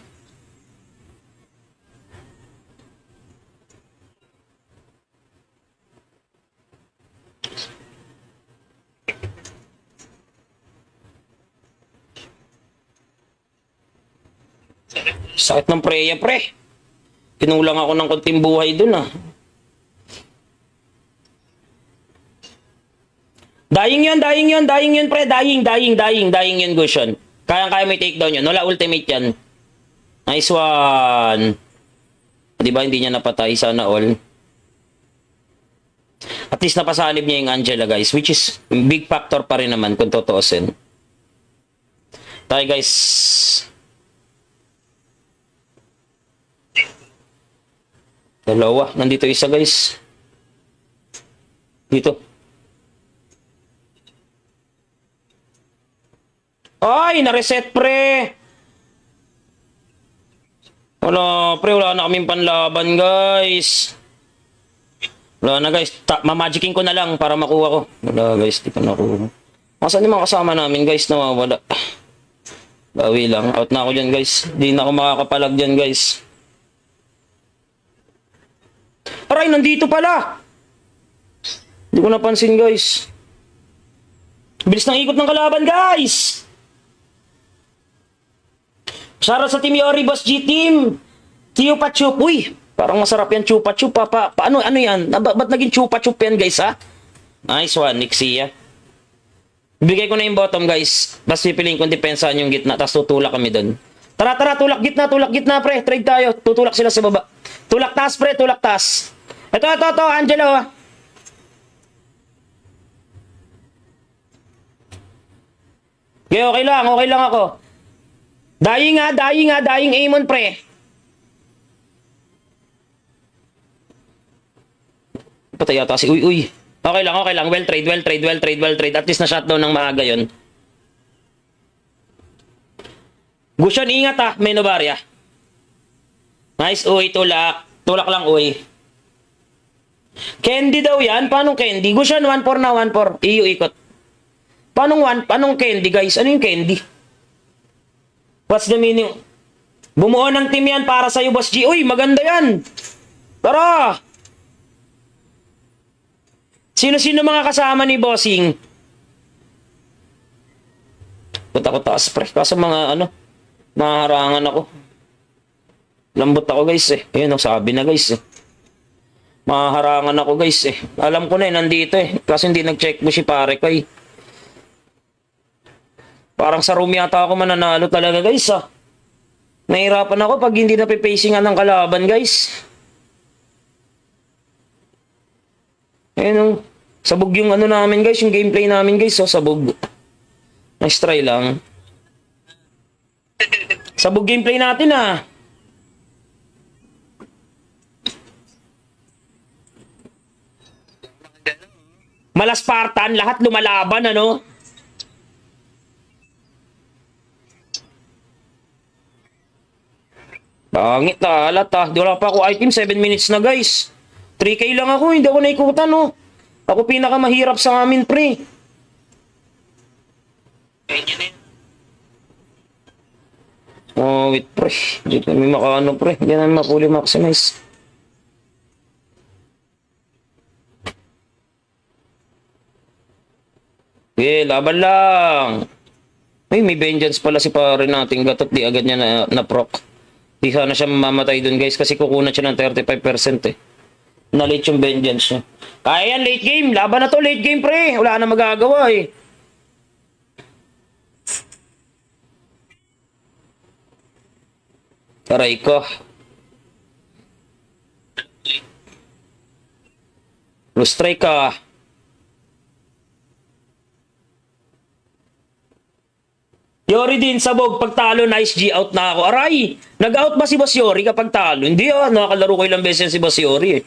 [SPEAKER 1] Sakit ng Freya, pre. Kinulang ako ng konting buhay dun, Dying yun, pre. Dying yun, Gusion. Kaya may takedown yun. Wala ultimate yan. Nice one. Diba, hindi niya napatay. Sana all. At least napasanib niya yung Angela, guys. Which is, big factor pa rin naman kung totoosin. Tayo, guys. Dalawa. Nandito isa, guys. Dito. Ay, na-reset, pre. Wala, pre, wala na kaming panlaban, guys. Wala na, guys. Mamagicking ko na lang para makuha ko. Wala, guys, di pa nakuha. Masan yung mga kasama namin, guys, nawawala. Bawi lang. Out na ako dyan, guys. Di na ako makakapalag dyan, guys. Aray, nandito pala! Hindi ko napansin, guys. Bilis ng ikot ng kalaban, guys! Shoutout sa Team Yori, Boss G Team. Chupa Chup. Uy, parang masarap yan, Chupa Chup. Paano yan? Ba't naging Chupa Chup yan, guys, ha? Nice one, Nixia. Bigay ko na yung bottom, guys. Tapos pipiliin kong depensahan yung gitna. Tapos tutulak kami doon. Tara, tulak gitna, pre. Trade tayo. Tutulak sila sa baba. Tulak taas, pre. Tulak taas. Ito, Angelo, ha? Okay lang ako. Dying Amon, pre. Patay yata si Uy. Okay lang. Well trade. At least na shutdown ng maaga yon. Gusyon, ingat ha, may Novaria. Nice, Uy, tulak. Tulak lang, Uy. Candy daw yan? Paano candy? Gusyon, 1-4 na, 1-4. Iyo, ikot. Paanong candy, guys? Ano yung candy? What's the meaning? Bumuo ng team yan para sa'yo, Boss G. Uy, maganda yan. Tara! Sino mga kasama ni Bossing? Punta ko taas, pre. Kaso maharangan ako. Lambot ako, guys, eh. Ayun, sabi na, guys, eh. Maharangan ako, guys, eh. Alam ko na, nandito, eh. Kasi hindi nag-check mo si pare ko, eh. Parang sa room yata ako mananalo talaga, guys, ah. Nahirapan ako pag hindi napipacingan ng kalaban, guys. Ayun, sabog yung namin, guys, yung gameplay namin, guys, oh, sabog. Nice try lang. Sabog gameplay natin, ah. Malaspartan, lahat lumalaban, ano? Pangit na, alat ah. Di wala pa ako item, 7 minutes na, guys. 3K lang ako, hindi ako naikutan, no. Ako pinakamahirap sa amin, pre. Oh, wait, pre. Hindi kami makaano, pre. Hindi namin mapuli maximize. Laban lang. Ay, may vengeance pala si pare nating gatot. Di agad niya na-proc. Di sana siya mamamatay dun, guys, kasi kukunan siya ng 35% eh. Na-late yung vengeance niya. Kaya yan, late game. Laban na to, late game, pre. Wala na magagawa eh. Aray ko. Blue strike ka. Yori din, sabog. Pagtalo, nice G, out na ako. Aray! Nag-out ba si Boss Yori kapag talo? Hindi ah, nakakalaro ko ilang beses si Boss Yori eh.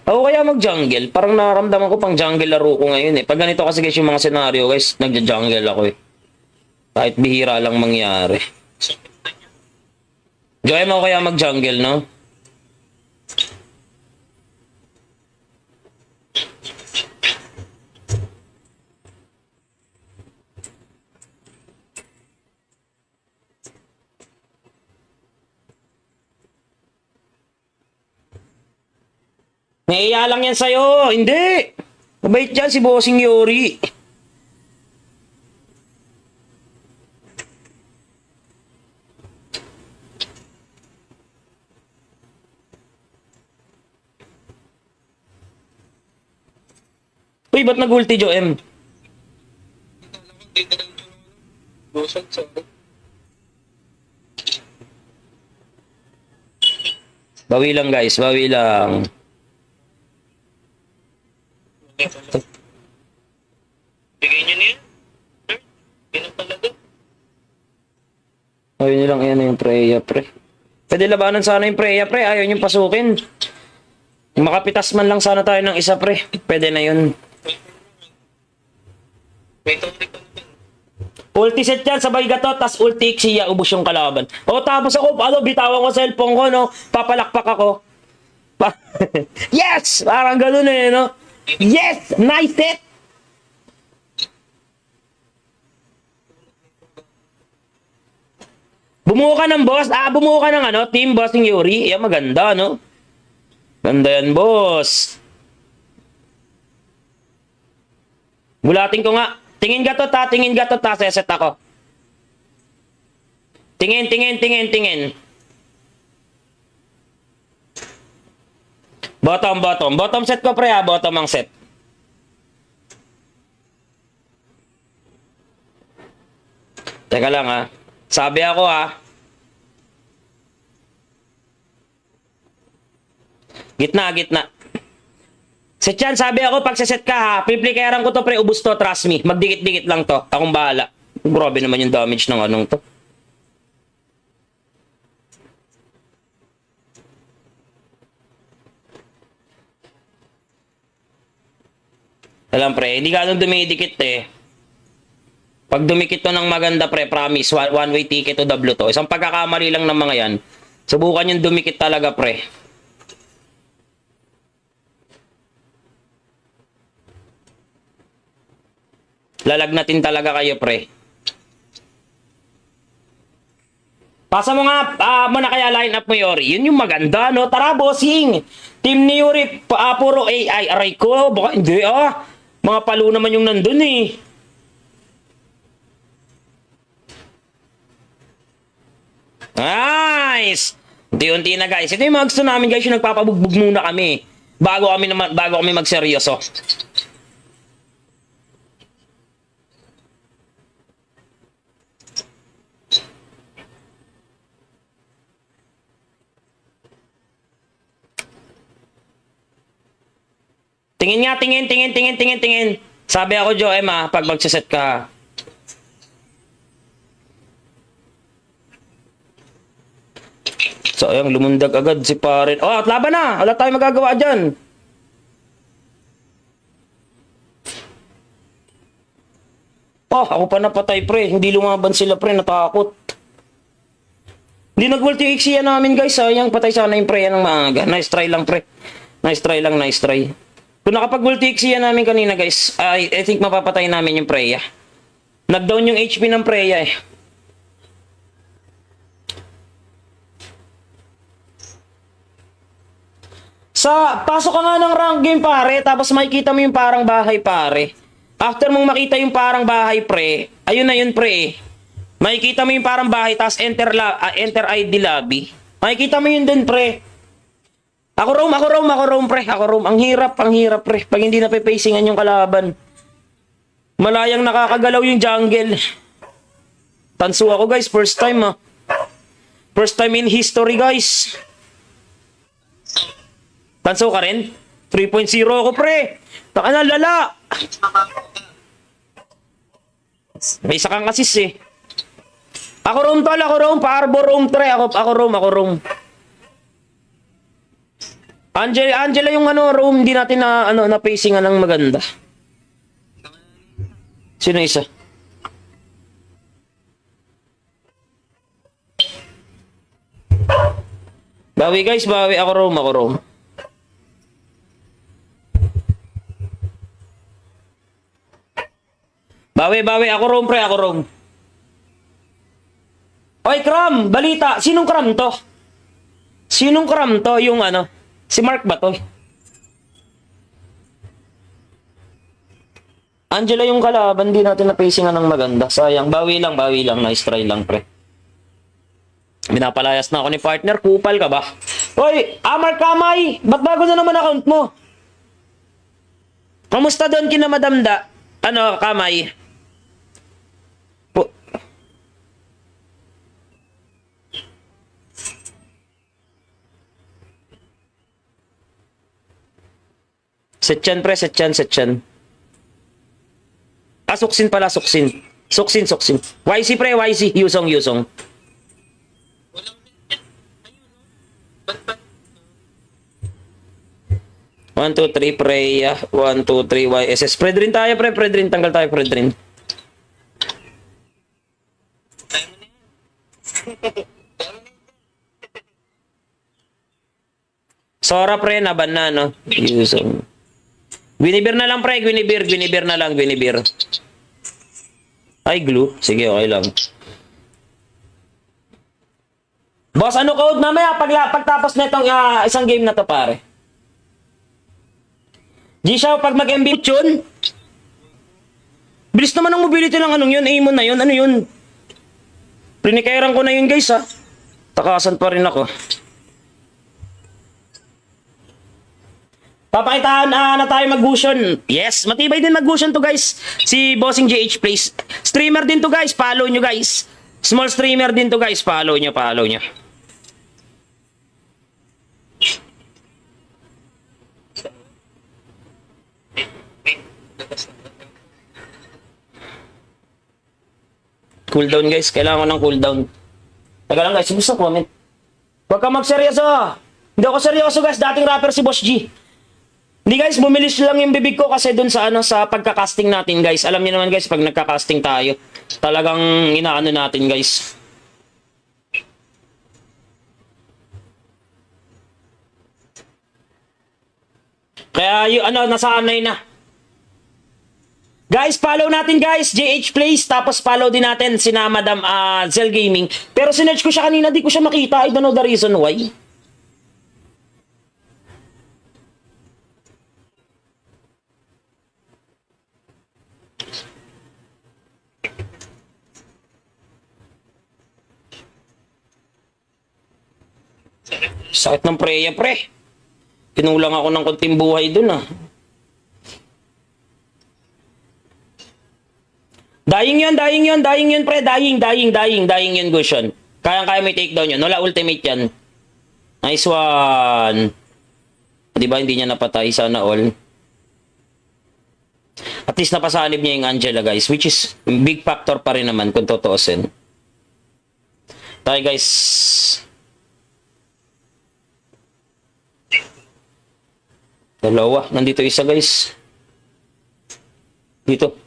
[SPEAKER 1] Ako kaya mag-jungle. Parang nararamdaman ko pang jungle laro ko ngayon eh. Pag ganito kasi guys yung mga senaryo guys, nagja-jungle ako eh. Kahit bihira lang mangyari. Joy mo kaya mag-jungle, no? Naiya lang yan sa'yo. Hindi. Mabait yan si Bossing Yori. Uy, ba't nag-ulti, Joem? Bawi lang, guys. Bawi lang.
[SPEAKER 2] Bigay nyo niya. Ganun talaga.
[SPEAKER 1] Ayaw nyo lang, ayan na yung Freya, pre. Pwede labanan sana yung Freya, pre. Ayaw nyo pasukin. Makapitas man lang sana tayo ng isa, pre. Pwede na yun.
[SPEAKER 2] May tawag ko naman.
[SPEAKER 1] Ulti set yan, sabay gato, tas ulti siya, ubos yung kalaban. O tapos ako, bitawan ko sa cellphone ko, no? Papalakpak ako. Yes! Parang ganun eh, no? Yes! Nice set! Bumuo ka ng boss. Bumuo ka ng ano, team boss ng Yuri. Yan, maganda, no? Ganda yan, boss. Bulatin ko nga. Tingin ka to ta, seset ako. Tingin. Bottom. Bottom set ko, pre, ha? Bottom ang set. Teka lang, ha? Sabi ako, ha? Gitna. Set yan, sabi ako, pag set ka, ha? Piplikaran ko to, pre, ubus to, trust me. Magdikit-dikit lang to. Akong bahala. Grabe naman yung damage ng anong to. Alam, pre, hindi ka dumidikit, eh. Pag dumikit to ng maganda, pre, promise, one-way ticket to W to. Isang pagkakamali lang ng mga yan. Subukan yung dumikit talaga, pre. Lalagnatin talaga kayo, pre. Pasa mo nga, muna kaya line up mo, Yuri. Yun yung maganda, no? Tara, bossing! Team ni Yuri, puro AI. Aray ko, baka hindi, mga palo naman yung nandun, eh. Nice! Unti-unti na, guys. Ito yung mga gusto namin, guys, yung nagpapabugbog muna kami. Bago kami magseryoso. Tingin nga, tingin. Sabi ako, Joem, pag magsiset ka. So, ayun, lumundag agad si Paren. Oh, laban na! Wala tayong magagawa dyan. Oh, ako pa napatay, pre. Hindi lumaban sila, pre. Natakot. Hindi nag-ulti X yan namin, guys. Sayang, patay sana yung pre yan ng maaga. Nice try lang, pre. Nice try. Kung nakapag-ulti X yan namin kanina, guys, I think mapapatay namin yung Freya. Nag-down yung HP ng Freya, eh. Pasok ka nga ng rank game, pare, tapos makikita mo yung parang bahay, pare. After mong makita yung parang bahay, pre, ayun na yun, pre. Makikita mo yung parang bahay, tapos enter ID lobby. Makikita mo yun dun, pre. Ako roam, pre. Ang hirap, pre. Pag hindi nape-facingan yung kalaban. Malayang nakakagalaw yung jungle. Tanso ako, guys. First time, First time in history, guys. Tanso ka rin? 3.0 ako, pre. Taka na, lala. May isa kang assist, eh. Ako roam, tol. Pa-arbor roam, pre. Ako roam. Angela yung roam, hindi natin na pacingan ng maganda. Sino isa? Bawi, guys, ako roam. Bawi, ako roam, pre, ako roam. Oy, Kram, balita. Sinong Kram to? Yung si Mark ba to? Angela yung kalaban, di natin na-pacingan ng maganda. Sayang, bawi lang. Nice try lang, pre. Binapalayas na ako ni partner. Kupal ka ba? Hoy, Mark Kamay! Ba't bago na naman account mo? Kamusta doon kina Madam Da? Kamay? Setyan, pre. Setyan. Suksin pala. Suksin. YC, pre. YC. Yusong.
[SPEAKER 2] Walang ayun, no?
[SPEAKER 1] 1, 2, 3, Freya. 1, 2, 3, YSS. Fred rin tayo, pre. Fred rin. Tanggal tayo, Fred rin. Sora, pre. Naban na, no? Guinevere na lang, pre. Guinevere na lang. Guinevere. Ay, glue. Sige, okay lang. Boss, ano code mamaya pagtapos na itong isang game na to, pare? G-Shaw, pag mag-MB yun? Bilis naman ang mobility lang anong yun, Amon na yun, ano yun? Prinikairan ko na yun, guys, ha? Takasan pa rin ako. Papakitaan na tayo mag-gusion. Yes, matibay din mag-gusion to, guys. Si Bossing JH Plays. Streamer din to, guys. Follow nyo, guys. Small streamer din to, guys. Follow nyo. Cooldown, guys. Kailangan ko ng cooldown. Taga lang, guys. Gusto comment. Huwag ka magseryoso. Hindi ako seryoso, guys. Dating rapper si Boss G. Hindi, guys. Bumilis lang yung bibig ko kasi dun sa sa pagka-casting natin, guys. Alam niyo naman, guys, pag nagka-casting tayo, talagang inaano natin, guys. Kaya yung nasanay na. Guys, follow natin, guys, JH Plays, tapos follow din natin sina Madam Zell Gaming. Pero sinerch ko siya kanina, di ko siya makita. I don't know the reason why. Sakit ng Freya, pre. Kinulang ako ng konting buhay dun, Dying yun, pre. Dying yun, Gusion. Kaya may takedown yun. Wala ultimate yan. Nice one. Diba, hindi niya napatay. Sana all. At least napasanib niya yung Angela, guys. Which is, big factor pa rin naman kung totoosin. Tayo, guys. Dalawa. Nandito isa, guys. Dito.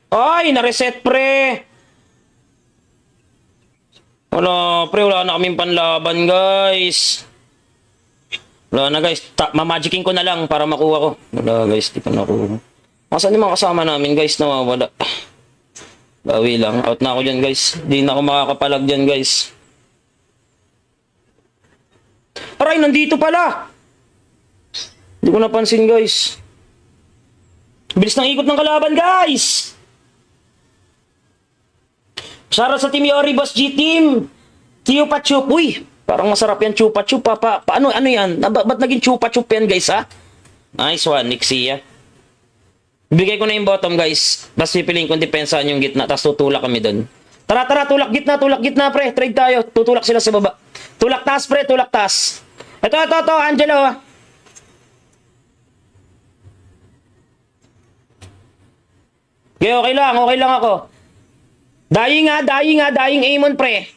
[SPEAKER 1] Ay, na-reset, pre. Wala, pre. Wala na kaming panlaban, guys. Wala na, guys. Mamagicking ko na lang para makuha ko. Wala, guys. Di pa nakuha. Masan yung mga kasama namin, guys? Nawawala. Bawi lang. Out na ako dyan, guys. Di na ako makakapalag dyan, guys. Aray, nandito pala. Hindi ko napansin, guys. Bilis ng ikot ng kalaban, guys. Shoutout sa Team Yori, Boss G Team. Chupa Chup. Uy, parang masarap yan, Chupa Chup. Paano yan? Ba't naging Chupa Chup yan, guys, ha? Nice one, Nixia. Bigay ko na yung bottom, guys. Tapos pipiliin kong depensahan yung gitna. Tapos tutulak kami doon. Tara, tulak gitna, pre. Trade tayo. Tutulak sila sa baba. Tulak taas, pre. Tulak taas. Ito, Angelo, ha? Okay lang ako. Dying Amon, pre.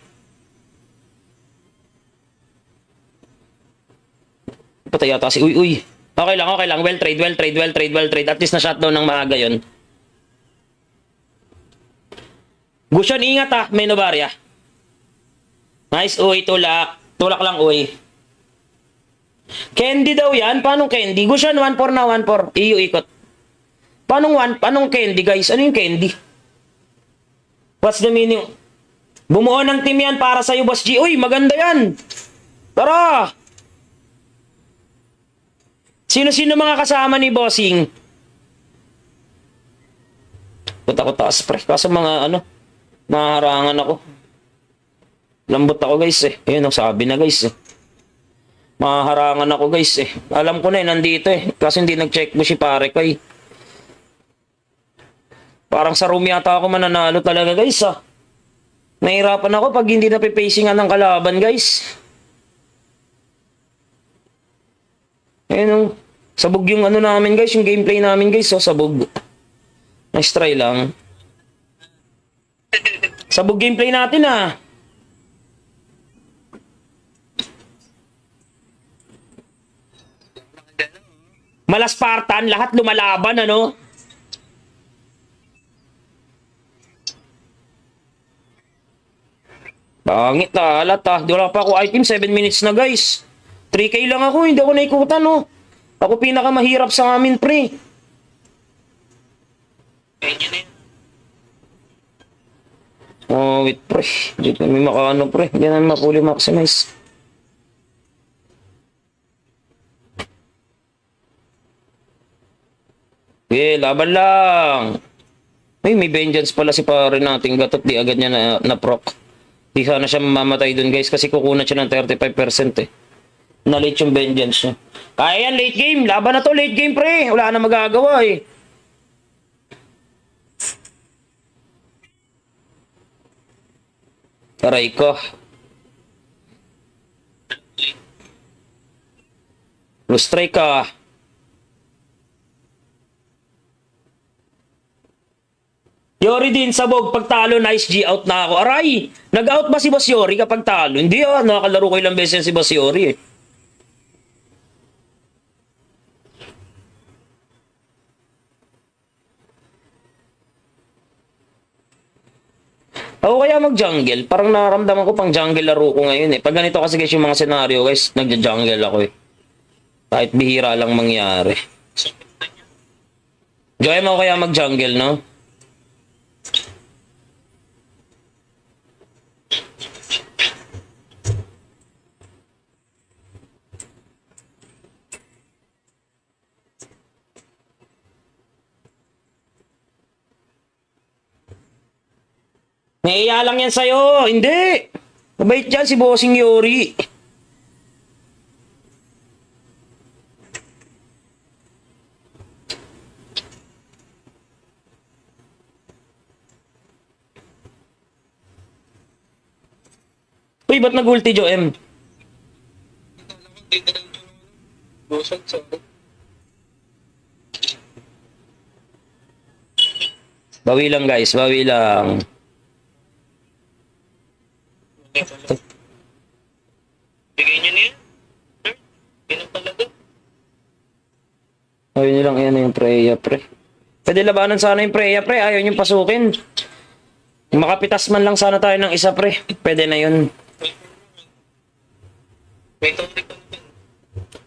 [SPEAKER 1] Patay yata si uy. Okay lang. Well trade. At least na shutdown ng maaga yun. Gusion, ingat, may Novaria. Nice, uy, tulak. Tulak lang, uy. Candy daw yan? Paano candy? Gusion, 1-4 na, 1-4. Iyo, ikot. Paanong candy, guys? Ano yung candy? What's the meaning? Bumuo ng team yan para sa'yo, Boss G. Uy, maganda yan. Tara! Sino mga kasama ni Bossing? Punta ko taas, pre. Kaso maharangan ako. Lambot ako, guys, Ayun, sabi na, guys, Maharangan ako, guys, Alam ko na, nandito, Kasi hindi nag-check mo si pare ko, Parang sa room yata ako mananalo talaga, guys, Nahirapan ako pag hindi napipacingan ng kalaban, guys. Ayun, sabog yung namin, guys, yung gameplay namin, guys, sabog. Nice try lang. Sabog gameplay natin, Malaspartan, lahat lumalaban, ano? Pangit na, halata. Di wala pa ako item, 7 minutes na guys. 3K lang ako, hindi ako naikutan, no? Ako pinakamahirap sa amin, pre.
[SPEAKER 2] Bigay nyo na yan.
[SPEAKER 1] Oh, wait, pre. Hindi kami makaano, pre. Hindi namin mapuli maximize. Okay, laban lang. May vengeance pala si pare nating gatot. Di agad niya na-proc. Di sana siya mamamatay dun, guys, kasi kukunan siya ng 35% eh. Na-late yung vengeance niya. Kaya yan, late game. Laban na to, late game, pre. Wala na magagawa eh. Aray ko. Blue strike ka. Yori din, sabog. Pagtalo, nice G out na ako. Aray! Nag-out ba si Boss Yori kapag talo? Hindi ah. Nakakalaro ko ilang beses si Boss Yori eh. Ako kaya mag-jungle. Parang nararamdaman ko pang jungle laro ko ngayon eh. Pag ganito kasi guys yung mga senaryo guys, nagja-jungle ako eh. Kahit bihira lang mangyari. Joy mo kaya mag-jungle, no? Naiya lang yan sa'yo. Hindi. Mabait yan si Bossing Yori. Uy, ba't nag-ulti, Joem?
[SPEAKER 2] Dito lang ito. Busog sa
[SPEAKER 1] Bawi lang, guys. Bawi lang.
[SPEAKER 2] Bigay nyo na yan. Sir, ganun talaga.
[SPEAKER 1] Ayaw nilang yan yung Freya, pre. Pwede labanan sana yung Freya, pre. Ayaw niyong pasukin. Makapitas man lang sana tayo ng isa, pre. Pwede na yun.
[SPEAKER 2] May tawag ko naman.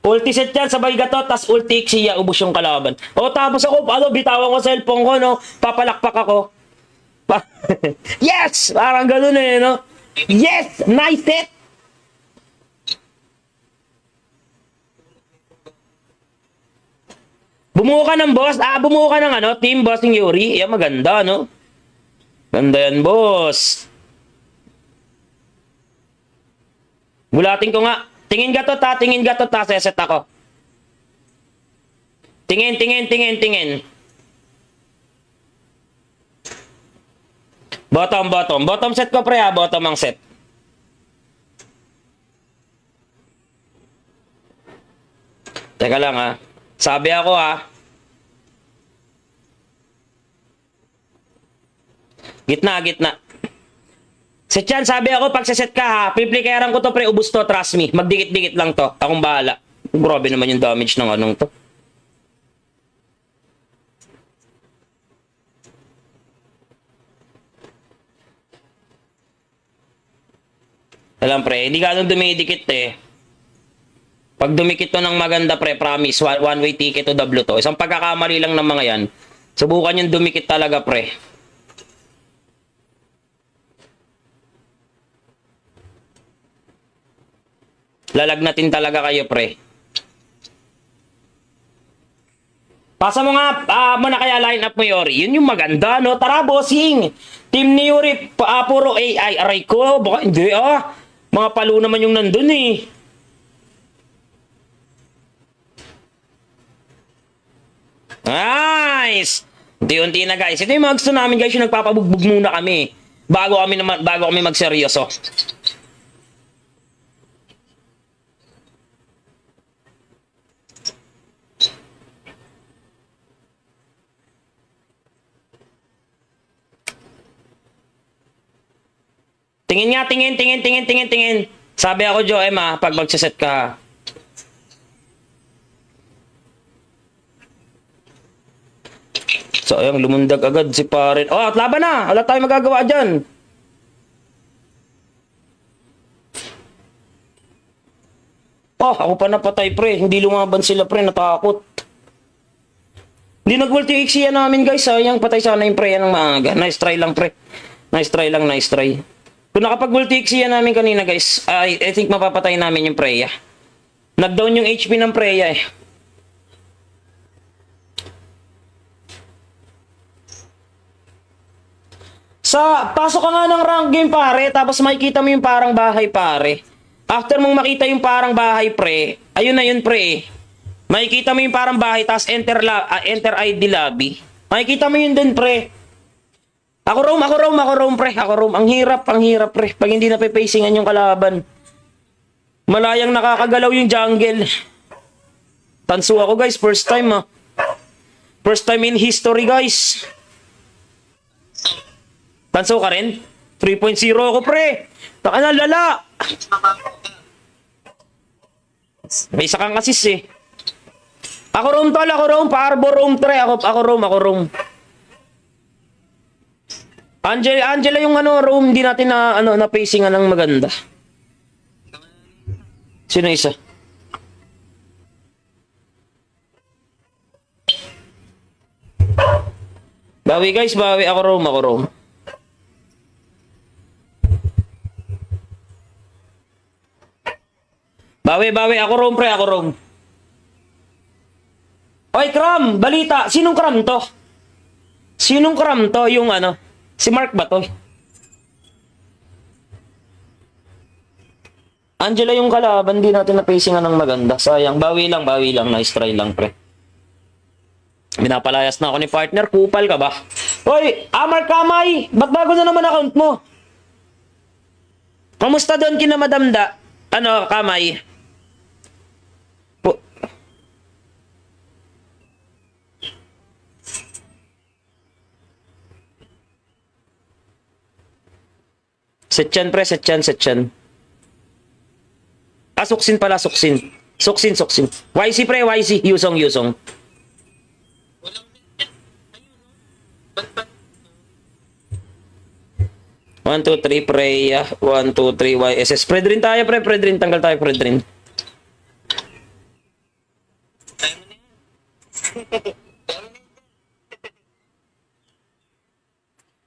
[SPEAKER 1] Ulti set yan, sabay gato, tas ulti siya, ubos yung kalaban. O tapos ako, bitawan ko cellphone ko, no? Papalakpak ako. Yes! Parang ganun eh, no? Yes! Nice set! Bumuo ka ng boss. Bumuo ka ng ano, team bossing Yuri. Yan, maganda, no? Ganda yan, boss. Gulatin ko nga. Tingin gatot ha, tingin gatot ha. Seset ako. Tingin, tingin, tingin, tingin. Bottom, bottom. Bottom set ko, pre ha. Bottom ang set. Teka lang ha. Sabi ako ha. Gitna, gitna. Set yan, sabi ako, pag set ka ha, piplikaran ko to pre, ubus to, trust me. Magdikit-dikit lang to. Akong bahala. Grabe naman yung damage ng anong to. Alam pre, hindi ganun dumidikit eh. Pag dumikit to ng maganda pre, promise, one way ticket to W to. Isang pagkakamali lang ng mga yan. Subukan yung dumikit talaga pre. Lalagnatin talaga kayo pre. Pasa mo nga muna kaya line up mo Yori. Yun yung maganda no. Tara bossing. Team ni Yuri puro AI. Aray ko. Baka hindi mga palo naman yung nandun eh. Nice! Unti-unti na guys. Ito yung mga gusto namin guys, yung nagpapabugbog muna kami. Bago kami magseryoso. Tingin nga, tingin. Sabi ako, Joem pag magsaset ka. Sayang, lumundag agad si pare. Oh, at laban na! Wala tayong magagawa dyan. Oh, ako pa napatay, pre. Hindi lumaban sila, pre. Natakot. Hindi nag-multi X yan namin, guys. Sayang, patay sana yung pre yan ng maaga. Nice try lang, pre. Nice try lang, nice try. Kung nakapag-multi X yan namin kanina, guys, I think mapapatay namin yung Freya. Nag-down yung HP ng Freya, eh. Pasok ka nga ng rank game, pare, tapos makikita mo yung parang bahay, pare. After mong makita yung parang bahay, pre, ayun na yun, pre, eh. Makikita mo yung parang bahay, tapos enter ID lobby. Makikita mo yun din, pre. Ako roam, pre. Ako roam. Ang hirap, pre. Pag hindi nape-facingan yung kalaban. Malayang nakakagalaw yung jungle. Tanso ako, guys. First time, ha. First time in history, guys. Tanso ka rin? 3.0 ako, pre. Taka na, lala. May isa kang assist, eh. Ako roam, tol. Ako roam. Pa-arbor roam, tre. Ako roam. Angela yung roam. Hindi natin na pacingan ng maganda. Sino isa? Bawi, guys. Bawi. Ako roam. Bawi. Ako roam, pre. Ako roam. Oy, Kram! Balita! Sinong Kram to? Sinong Kram to? Yung si Mark ba to? Angela yung kalaban, di natin na-pacingan ng maganda. Sayang, bawi lang. Nice try lang, pre. Binapalayas na ako ni partner. Kupal ka ba? Hoy, Mark Kamay! Ba't bago na naman account mo? Kamusta doon kina Madam Da? Kamay? Setchan, pre. Setchan. Suksin pala. Suksin. YC, pre. YC. Yusong. 1, 2, 3, Freya. 1, 2, 3, YSS. Fred rin tayo, pre. Tanggal tayo, Fred rin.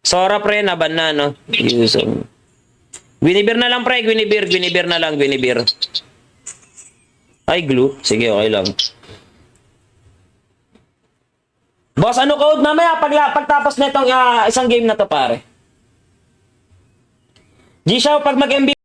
[SPEAKER 1] Sora, pre. Naban na, no? Yusong. Guinevere na lang, pre. Guinevere na lang. Ay, glue. Sige, okay lang. Boss, code mamaya pagtapos na itong isang game na to, pare? G-Show, pag mag-MB